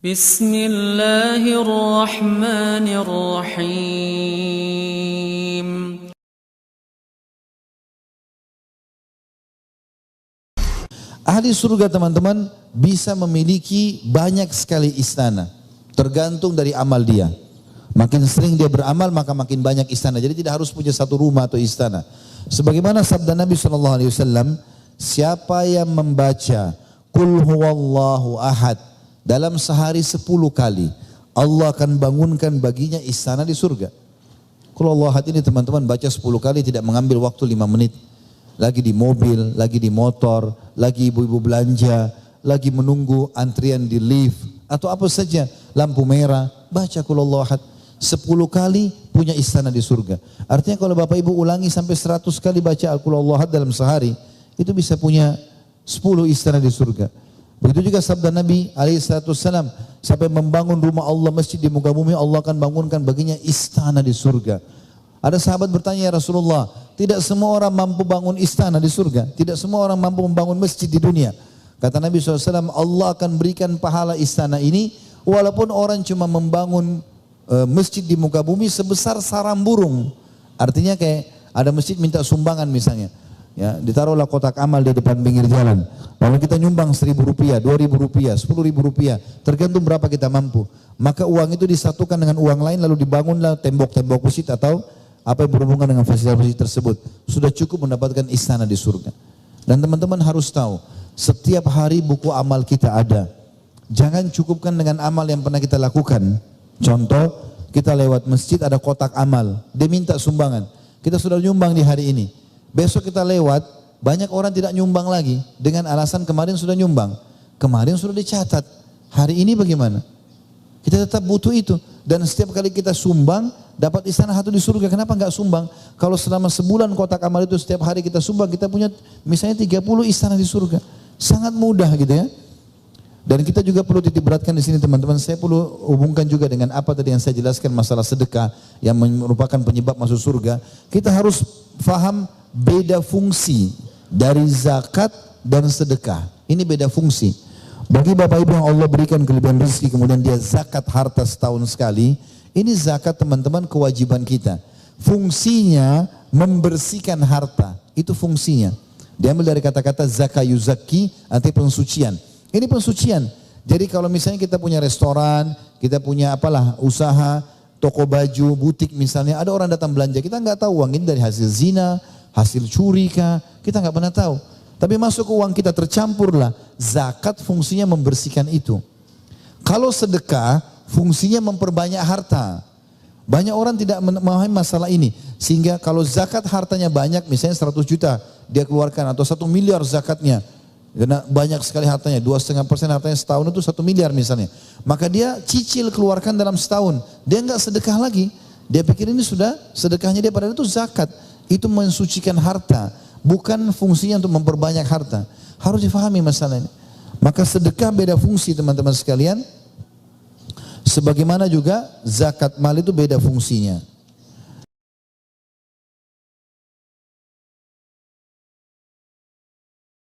Bismillahirrahmanirrahim. Ahli surga teman-teman bisa memiliki banyak sekali istana. Tergantung dari amal dia. Makin sering dia beramal maka makin banyak istana. Jadi tidak harus punya satu rumah atau istana. Sebagaimana sabda Nabi SAW, siapa yang membaca Qul huwallahu ahad dalam sehari 10 kali, Allah akan bangunkan baginya istana di surga. Qul huwallahu ahad ini teman-teman baca 10 kali tidak mengambil waktu 5 menit. Lagi di mobil, lagi di motor, lagi ibu-ibu belanja, lagi menunggu antrian di lift, atau apa saja, lampu merah, baca Qul huwallahu ahad 10 kali punya istana di surga. Artinya kalau Bapak Ibu ulangi sampai 100 kali baca Qul huwallahu ahad dalam sehari, itu bisa punya 10 istana di surga. Begitu juga sabda Nabi SAW, sampai membangun rumah Allah, masjid di muka bumi, Allah akan bangunkan baginya istana di surga. Ada sahabat bertanya, ya Rasulullah, tidak semua orang mampu bangun istana di surga, tidak semua orang mampu membangun masjid di dunia. Kata Nabi SAW, Allah akan berikan pahala istana ini, walaupun orang cuma membangun masjid di muka bumi sebesar sarang burung. Artinya kayak ada masjid minta sumbangan misalnya, ya, ditaruhlah kotak amal di depan pinggir jalan, lalu kita nyumbang 1.000 rupiah, 2.000 rupiah, 10.000 rupiah, tergantung berapa kita mampu. Maka uang itu disatukan dengan uang lain lalu dibangunlah tembok-tembok masjid atau apa yang berhubungan dengan fasilitas tersebut. Sudah cukup mendapatkan istana di surga. Dan teman-teman harus tahu, setiap hari buku amal kita ada. Jangan cukupkan dengan amal yang pernah kita lakukan. Contoh, kita lewat masjid ada kotak amal, dia minta sumbangan. Kita sudah nyumbang di hari ini. Besok kita lewat, banyak orang tidak nyumbang lagi dengan alasan kemarin sudah nyumbang. Kemarin sudah dicatat. Hari ini bagaimana? Kita tetap butuh itu. Dan setiap kali kita sumbang, dapat istana satu di surga. Kenapa enggak sumbang? Kalau selama sebulan kotak amal itu setiap hari kita sumbang, kita punya misalnya 30 istana di surga. Sangat mudah gitu ya. Dan kita juga perlu titik beratkan di sini teman-teman. Saya perlu hubungkan juga dengan apa tadi yang saya jelaskan masalah sedekah yang merupakan penyebab masuk surga. Kita harus faham beda fungsi dari zakat dan sedekah. Ini beda fungsi. Bagi Bapak Ibu yang Allah berikan kelebihan rezeki kemudian dia zakat harta setahun sekali, ini zakat teman-teman kewajiban kita. Fungsinya membersihkan harta, itu fungsinya. Diambil dari kata-kata zaka yuzaki, arti pensucian. Ini pensucian. Jadi kalau misalnya kita punya restoran, kita punya apalah usaha, toko baju, butik misalnya, ada orang datang belanja, kita nggak tahu uang ini dari hasil zina, hasil curi kah, kita nggak pernah tahu. Tapi masuk ke uang kita tercampurlah. Zakat fungsinya membersihkan itu. Kalau sedekah fungsinya memperbanyak harta. Banyak orang tidak memahami masalah ini. Sehingga kalau zakat hartanya banyak, misalnya 100 juta dia keluarkan atau 1 miliar zakatnya. Karena banyak sekali hartanya, 2,5% hartanya setahun itu 1 miliar misalnya. Maka dia cicil keluarkan dalam setahun. Dia enggak sedekah lagi. Dia pikir ini sudah sedekahnya dia, padahal itu zakat. Itu mensucikan harta. Bukan fungsinya untuk memperbanyak harta. Harus difahami masalah ini. Maka sedekah beda fungsi teman-teman sekalian. Sebagaimana juga zakat mal itu beda fungsinya.